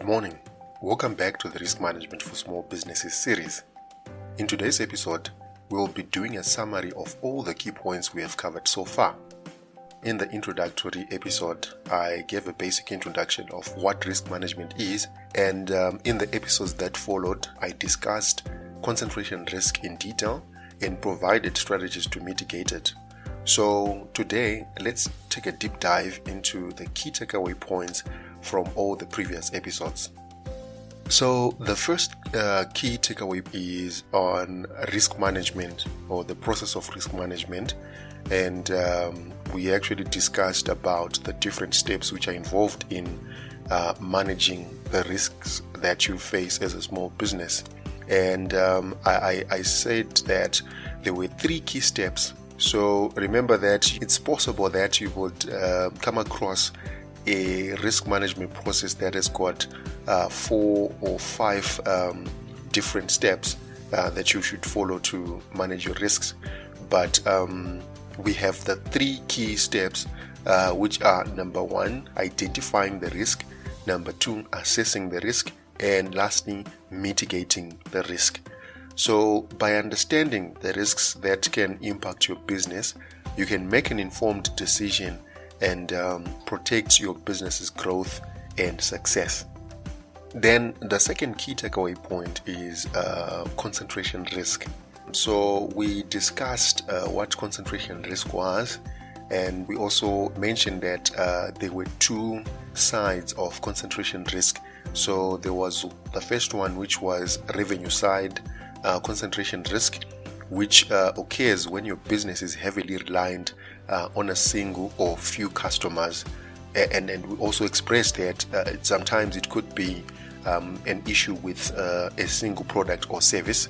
morning. Welcome back to the Risk Management for Small Businesses series. In today's episode, we'll be doing a summary of all the key points we have covered so far. In the introductory episode, I gave a basic introduction of what risk management is, and in the episodes that followed, I discussed concentration risk in detail and provided strategies to mitigate it. So today, let's take a deep dive into the key takeaway points from all the previous episodes. So the first key takeaway is on risk management, or the process of risk management, and we actually discussed about the different steps which are involved in managing the risks that you face as a small business. And I said that there were 3 key steps. So remember that it's possible that you would come across a risk management process that has got 4 or 5 different steps that you should follow to manage your risks. But we have the 3 key steps, which are: number 1, identifying the risk; number 2, assessing the risk; and lastly, mitigating the risk. So by understanding the risks that can impact your business, you can make an informed decision and protect your business's growth and success. Then the second key takeaway point is concentration risk. So we discussed what concentration risk was, and we also mentioned that there were 2 sides of concentration risk. So there was the first one, which was revenue side concentration risk, which occurs when your business is heavily reliant on a single or few customers. And we also expressed that sometimes it could be an issue with a single product or service.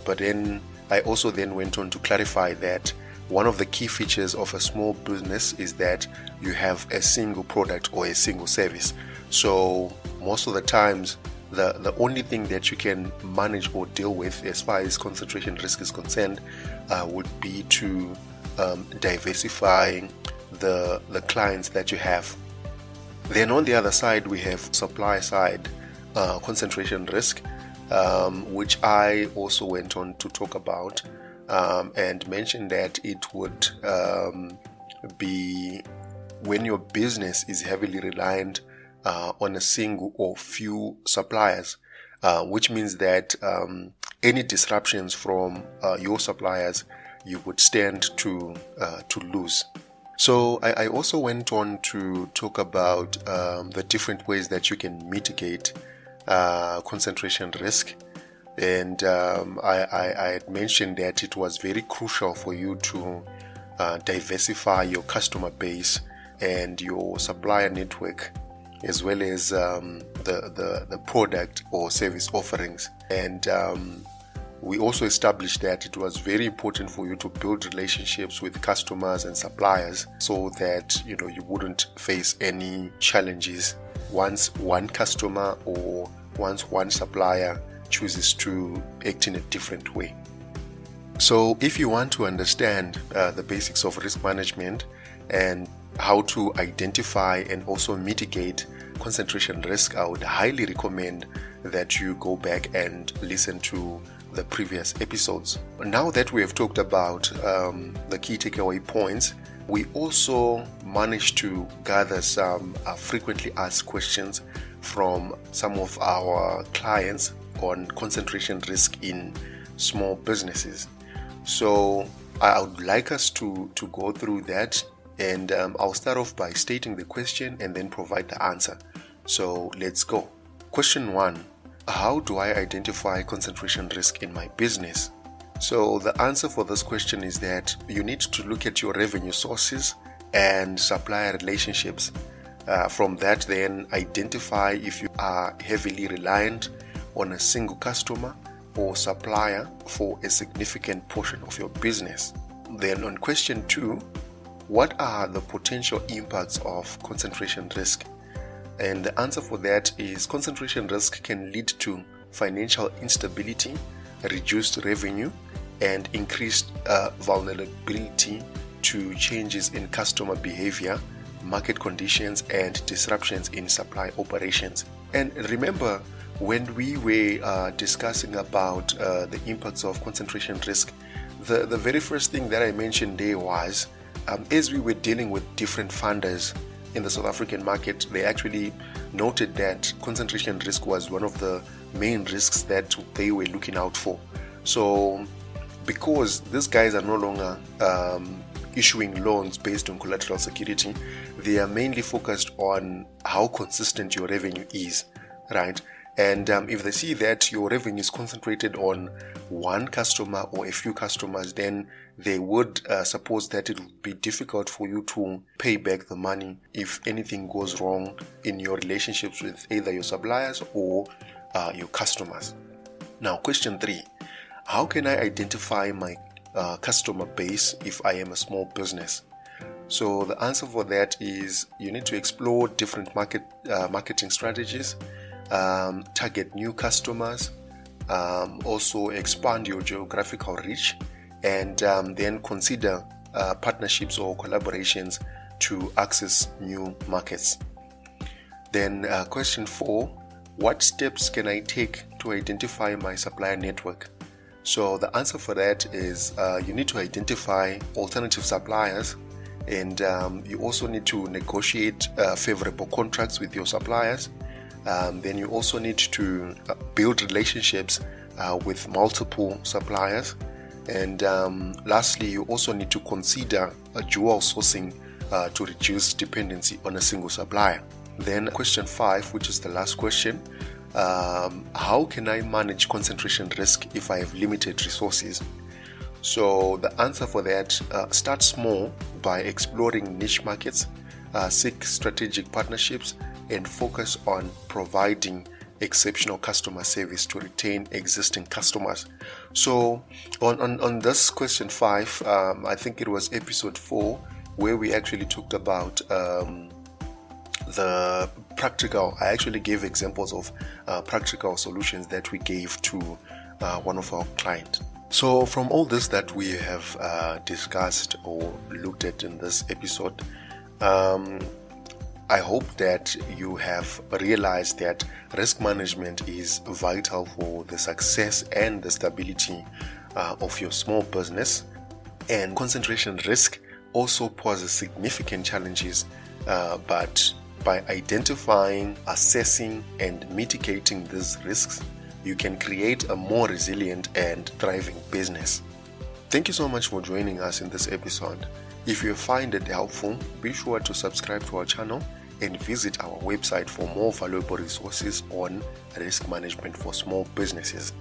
But then I also then went on to clarify that one of the key features of a small business is that you have a single product or a single service. So most of the times, the only thing that you can manage or deal with as far as concentration risk is concerned would be to diversify the clients that you have. Then on the other side, we have supply side concentration risk, which I also went on to talk about and mention that it would be when your business is heavily reliant on a single or few suppliers, which means that any disruptions from your suppliers, you would stand to lose. So I also went on to talk about the different ways that you can mitigate concentration risk, and I had mentioned that it was very crucial for you to diversify your customer base and your supplier network, as well as the product or service offerings. And we also established that it was very important for you to build relationships with customers and suppliers so that you wouldn't face any challenges once one customer or once one supplier chooses to act in a different way. So if you want to understand the basics of risk management and how to identify and also mitigate concentration risk, I would highly recommend that you go back and listen to the previous episodes. Now that we have talked about the key takeaway points, we also managed to gather some frequently asked questions from some of our clients on concentration risk in small businesses. So I would like us to go through that, and I'll start off by stating the question and then provide the answer. So let's go. Question 1. How do I identify concentration risk in my business? So the answer for this question is that you need to look at your revenue sources and supplier relationships. From that, then identify if you are heavily reliant on a single customer or supplier for a significant portion of your business. Then on question 2, what are the potential impacts of concentration risk? And the answer for that is concentration risk can lead to financial instability, reduced revenue, and increased vulnerability to changes in customer behavior, market conditions, and disruptions in supply operations. And remember, when we were discussing about the impacts of concentration risk, the very first thing that I mentioned there was, as we were dealing with different funders in the South African market, they actually noted that concentration risk was one of the main risks that they were looking out for. So because these guys are no longer issuing loans based on collateral security, they are mainly focused on how consistent your revenue is, right? And if they see that your revenue is concentrated on one customer or a few customers, then they would suppose that it would be difficult for you to pay back the money if anything goes wrong in your relationships with either your suppliers or your customers. Now, question 3, how can I identify my customer base if I am a small business? So the answer for that is you need to explore different marketing strategies, target new customers, also expand your geographical reach, and then consider partnerships or collaborations to access new markets. Then question 4, what steps can I take to identify my supplier network? So the answer for that is you need to identify alternative suppliers, and you also need to negotiate favorable contracts with your suppliers. Then you also need to build relationships with multiple suppliers. And lastly, you also need to consider a dual sourcing to reduce dependency on a single supplier. Then question 5, which is the last question, how can I manage concentration risk if I have limited resources? So the answer for that, start small by exploring niche markets, seek strategic partnerships, and focus on providing exceptional customer service to retain existing customers. So on this question 5, I think it was episode 4 where we actually talked about the practical, I actually gave examples of practical solutions that we gave to one of our clients. So from all this that we have discussed or looked at in this episode, I hope that you have realized that risk management is vital for the success and the stability of your small business. And concentration risk also poses significant challenges, but by identifying, assessing, and mitigating these risks, you can create a more resilient and thriving business. Thank you so much for joining us in this episode. If you find it helpful, be sure to subscribe to our channel and visit our website for more valuable resources on risk management for small businesses.